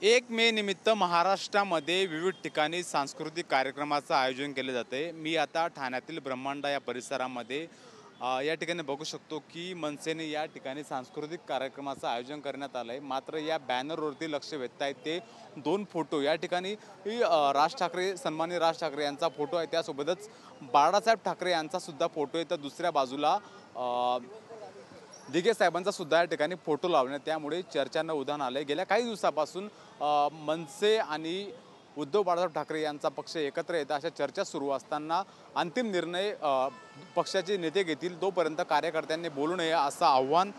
1 मे निमित्त महाराष्ट्रामध्ये विविध ठिकाणी सांस्कृतिक कार्यक्रमाचं आयोजन केले जाते। मी आता ठाण्यातील ब्रह्मांडा या परिसरामध्ये या ठिकाणी बघू शकतो की मनसेने या ठिकाणी सांस्कृतिक कार्यक्रमाचं आयोजन करण्यात आलं आहे। मात्र या बॅनरवरती लक्ष वेधत आहेत ते दोन फोटो या ठिकाणी राज ठाकरे सन्माननीय राज ठाकरे यांचा फोटो आहे, त्यासोबतच बाळासाहेब ठाकरे यांचा सुद्धा फोटो आहे। तर दुसऱ्या बाजूला दिघे साहेबांचा सुद्धा या ठिकाणी फोटो लावण्यात, त्यामुळे चर्चांना उधाण आलं आहे। गेल्या काही दिवसापासून मनसे आणि उद्धव बाळासाहेब ठाकरे यांचा पक्ष एकत्र येतात अशा चर्चा सुरू असताना अंतिम निर्णय पक्षाचे नेते घेतील, तोपर्यंत कार्यकर्त्यांनी बोलू नये असं आव्हान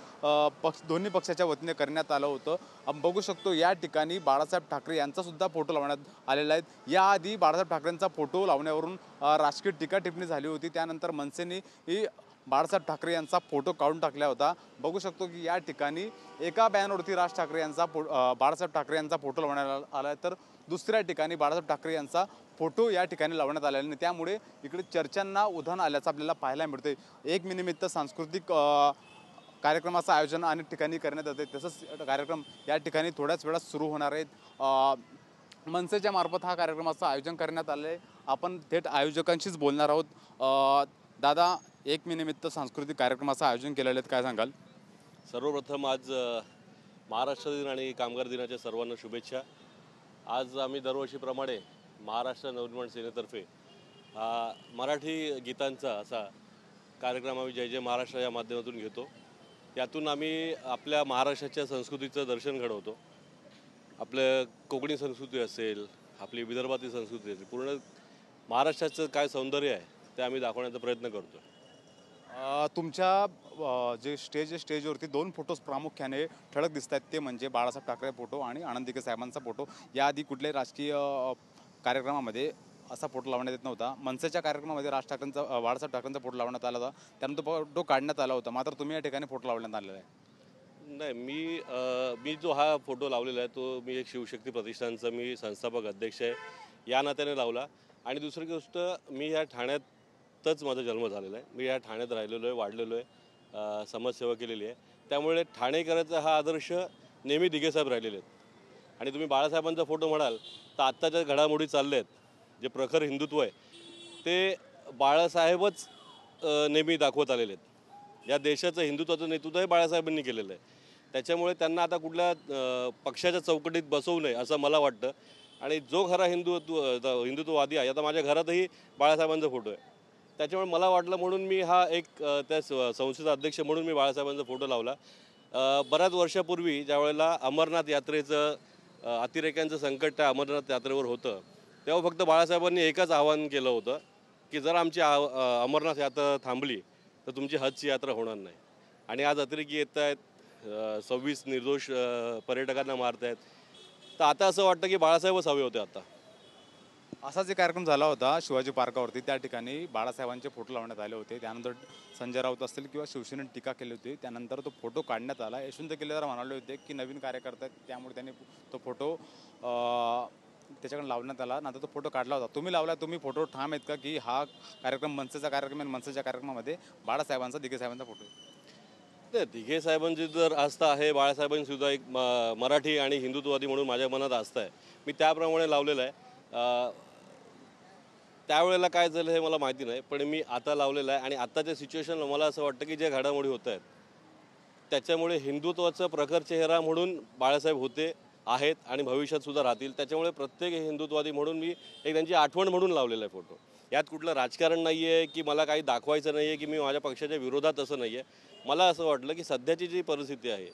दोन्ही पक्षाच्या वतीने करण्यात आलं होतं। आपण बघू शकतो या ठिकाणी बाळासाहेब ठाकरे यांचा सुद्धा फोटो लावण्यात आलेला आहे। याआधी बाळासाहेब ठाकरेंचा फोटो लावण्यावरून राजकीय टीका टिप्पणी झाली होती, त्यानंतर मनसेने ही बाळासाहेब ठाकरे यांचा फोटो काढून टाकला होता। बघू शकतो की या ठिकाणी एका बॅनरवरती राज ठाकरे यांचा बाळासाहेब ठाकरे यांचा फोटो लावण्यात आला, तर दुसऱ्या ठिकाणी बाळासाहेब ठाकरे यांचा फोटो या ठिकाणी लावण्यात आलेला नाही, त्यामुळे इकडे चर्चांना उधाण आल्याचं आपल्याला पाहायला मिळते। 1 मे निमित्त सांस्कृतिक कार्यक्रमाचं आयोजन अनेक ठिकाणी करण्यात येते, तसंच कार्यक्रम या ठिकाणी थोड्याच वेळात सुरू होणार आहेत। मनसेच्या मार्फत हा कार्यक्रमाचं आयोजन करण्यात आलं आहे। आपण थेट आयोजकांशीच बोलणार आहोत। दादा, 1 मे निमित्त सांस्कृतिक कार्यक्रमाचं आयोजन केलेलं आहे, काय सांगाल? सर्वप्रथम आज महाराष्ट्र दिन आणि कामगार दिनाच्या सर्वांना शुभेच्छा। आज आम्ही दरवर्षीप्रमाणे महाराष्ट्र नवनिर्माण सेनेतर्फे मराठी गीतांचा असा कार्यक्रम आम्ही जय जय महाराष्ट्र या माध्यमातून घेतो। यातून आम्ही आपल्या महाराष्ट्राच्या संस्कृतीचं दर्शन घडवतो। आपलं कोकणी संस्कृती असेल, आपली विदर्भातील संस्कृती असेल, पूर्ण महाराष्ट्राचं काय सौंदर्य आहे ते आम्ही दाखवण्याचा प्रयत्न करतो। तुमच्या जे स्टेजवरती दोन फोटोज प्रामुख्याने ठळक दिसत आहेत, ते म्हणजे बाळासाहेब ठाकरे फोटो आणि आनंद दिघे साहेबांचा फोटो। याआधी कुठल्याही राजकीय कार्यक्रमामध्ये असा फोटो लावण्यात येत नव्हता। मनसेच्या कार्यक्रमामध्ये बाळासाहेब ठाकरेंचा फोटो लावण्यात आला होता, त्यानंतर फोटो काढण्यात आला होता, मात्र तुम्ही या ठिकाणी फोटो लावण्यात आलेला आहे। नाही, मी जो हा फोटो लावलेला आहे तो मी एक शिवशक्ती प्रतिष्ठानचा मी संस्थापक अध्यक्ष आहे या नात्याने लावला। आणि दुसरी गोष्ट, मी ह्या ठाण्यातच माझा जन्म झालेला आहे, मी ह्या ठाण्यात राहिलेलो आहे, वाढलेलो आहे, समाजसेवा केलेली आहे, त्यामुळे ठाणेकरांचा हा आदर्श नेहमी दिघेसाहेब राहिलेले आहेत। आणि तुम्ही बाळासाहेबांचा फोटो म्हणाल तर आत्ताच्या घडामोडी चालल्या आहेत, जे प्रखर हिंदुत्व आहे ते बाळासाहेबच नेहमी दाखवत आलेले आहेत। या देशाचं हिंदुत्वाचं नेतृत्व हे बाळासाहेबांनी केलेलं आहे, त्याच्यामुळे त्यांना आता कुठल्या पक्षाच्या चौकटीत बसवू नये असं मला वाटतं। आणि जो खरा हिंदुत्ववादी आहे, आता माझ्या घरातही बाळासाहेबांचा फोटो आहे, त्याच्यामुळे मला वाटलं म्हणून मी हा एक त्या संस्थेचा अध्यक्ष म्हणून मी बाळासाहेबांचा फोटो लावला। बऱ्याच वर्षापूर्वी ज्यावेळेला अमरनाथ यात्रेचं अतिरेक्यांचं संकट त्या अमरनाथ यात्रेवर होतं, तेव्हा फक्त बाळासाहेबांनी एकच आवाहन केलं होतं की जर आमची अमरनाथ यात्रा थांबली तर तुमची हजची यात्रा होणार नाही। आणि आज अतिरेकी येत आहेत, 26 निर्दोष पर्यटकांना मारत आहेत, तर आता असं वाटतं की बाळासाहेबच हवे होते आता। असाच एक कार्यक्रम झाला होता शिवाजी पार्कावरती, त्या ठिकाणी बाळासाहेबांचे फोटो लावण्यात आले होते, त्यानंतर संजय राऊत असतील किंवा शिवसेनेने टीका केली होती, त्यानंतर तो फोटो काढण्यात आला। यशवंत केलेदार म्हणाले होते की नवीन कार्यकर्ते आहेत, त्यामुळे त्यांनी तो फोटो त्याच्याकडे लावण्यात आला, नंतर तो फोटो काढला होता। तुम्ही लावला, तुम्ही फोटो ठाम आहेत का की हा कार्यक्रम मनसेचा कार्यक्रम आहे, मनसेच्या कार्यक्रमामध्ये बाळासाहेबांचा दिघे साहेबांचा फोटो आहे? ते दिघे साहेबांची जर आस्था आहे, बाळासाहेबांची सुद्धा एक मराठी आणि हिंदुत्ववादी म्हणून माझ्या मनात आस्था आहे, मी त्याप्रमाणे लावलेलं आहे। त्यावेळेला काय झालं हे मला माहिती नाही, पण मी आता लावलेलं आहे। आणि आत्ताच्या सिच्युएशनला मला असं वाटतं की जे घडामोडी होत आहेत त्याच्यामुळे हिंदुत्वाचा प्रखर चेहरा म्हणून बाळासाहेब होते, आहेत आणि भविष्यातसुद्धा राहतील, त्याच्यामुळे प्रत्येक हिंदुत्ववादी म्हणून मी एक त्यांची आठवण म्हणून लावलेला आहे फोटो। यात कुठलं राजकारण नाही आहे की मला काही दाखवायचं नाही आहे की मी माझ्या पक्षाच्या विरोधात, असं नाही आहे। मला असं वाटलं की सध्याची जी परिस्थिती आहे,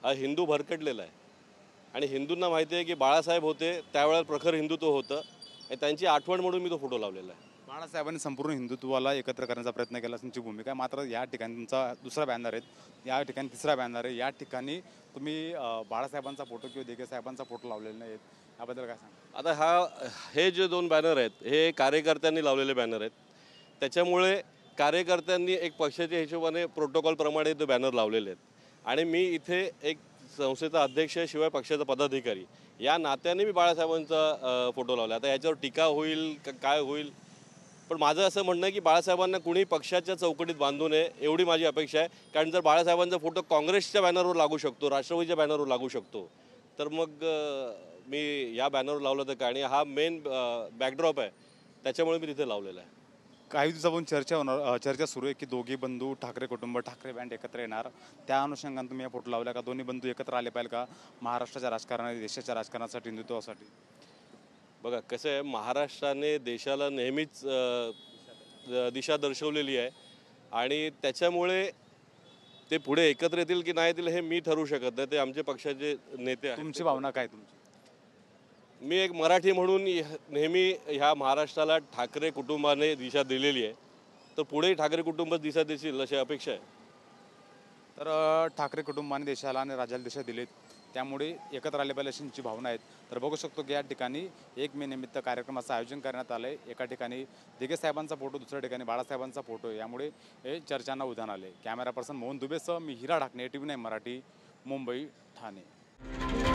हा हिंदू भरकटलेला आहे आणि हिंदूंना माहिती आहे की बाळासाहेब होते त्यावेळेला प्रखर हिंदुत्व होतं, त्यांची आठवण म्हणून मी तो फोटो लावलेला आहे। बाळासाहेबांनी संपूर्ण हिंदुत्वाला एकत्र करण्याचा प्रयत्न केला, त्यांची भूमिका आहे। मात्र या ठिकाणी तुमचा दुसरा बॅनर आहे, या ठिकाणी तिसरा बॅनर आहे, या ठिकाणी तुम्ही बाळासाहेबांचा फोटो किंवा दिघे साहेबांचा फोटो लावलेला नाही, याबद्दल काय सांगा? आता हे जे दोन बॅनर आहेत हे कार्यकर्त्यांनी लावलेले बॅनर आहेत, त्याच्यामुळे कार्यकर्त्यांनी एक पक्षाच्या हिशोबाने प्रोटोकॉलप्रमाणे ते बॅनर लावलेले आहेत। आणि मी इथे एक संस्थेचा अध्यक्ष शिवाय पक्षाचा पदाधिकारी या नात्याने मी बाळासाहेबांचा फोटो लावला। आता याच्यावर टीका होईल काय होईल, पण माझं असं म्हणणं आहे की बाळासाहेबांना कुणी पक्षाच्या चौकटीत बांधू नये एवढी माझी अपेक्षा आहे। कारण जर बाळासाहेबांचा फोटो काँग्रेसच्या बॅनरवर लागू शकतो, राष्ट्रवादीच्या बॅनरवर लागू शकतो, तर मग मी या बॅनरवर लावलं होतं आणि हा मेन बॅकड्रॉप आहे, त्याच्यामुळे मी तिथे लावलेला आहे. काही दिवसापासून चर्चा सुरू आहे की दोघी बंधू ठाकरे कुटुंब ठाकरे बँड एकत्र येणार. त्या अनुषंगाने तुम्ही या फोटो लावला का? दोन्ही बंधू एकत्र आले पाहिजे का महाराष्ट्राच्या राजकारणात, देशाच्या राजकारणासाठी, हिंदुत्वासाठी? बघा कसं आहे, महाराष्ट्राने देशाला नेहमीच दिशा दर्शवलेली आहे आणि त्याच्यामुळे ते पुढे एकत्र येतील की नाही येतील हे मी ठरवू शकत नाही, ते आमचे पक्षाचे नेते आहेत. तुमची भावना काय तुमची? मी एक मराठी म्हणून नेहमी ह्या महाराष्ट्राला ठाकरे कुटुंबाने दिशा दिलेली आहे, तर पुढेही ठाकरे कुटुंबच दिशा देतील अशी अपेक्षा आहे. तर ठाकरे कुटुंबाने देशाला आणि राज्याला दिशा दिलीत, त्यामुळे एकत्र आले पाहिजे अशी त्यांची भावना आहेत. तर बघू शकतो की या ठिकाणी 1 मे निमित्त कार्यक्रमाचं आयोजन करण्यात आलं आहे. एका ठिकाणी दिघे साहेबांचा फोटो, दुसऱ्या ठिकाणी बाळासाहेबांचा फोटो, यामुळे हे चर्चांना उधाण आले. कॅमेरा पर्सन मोहन दुबेसह मी हिरा ढाकणे, TV9 मराठी, मुंबई, ठाणे.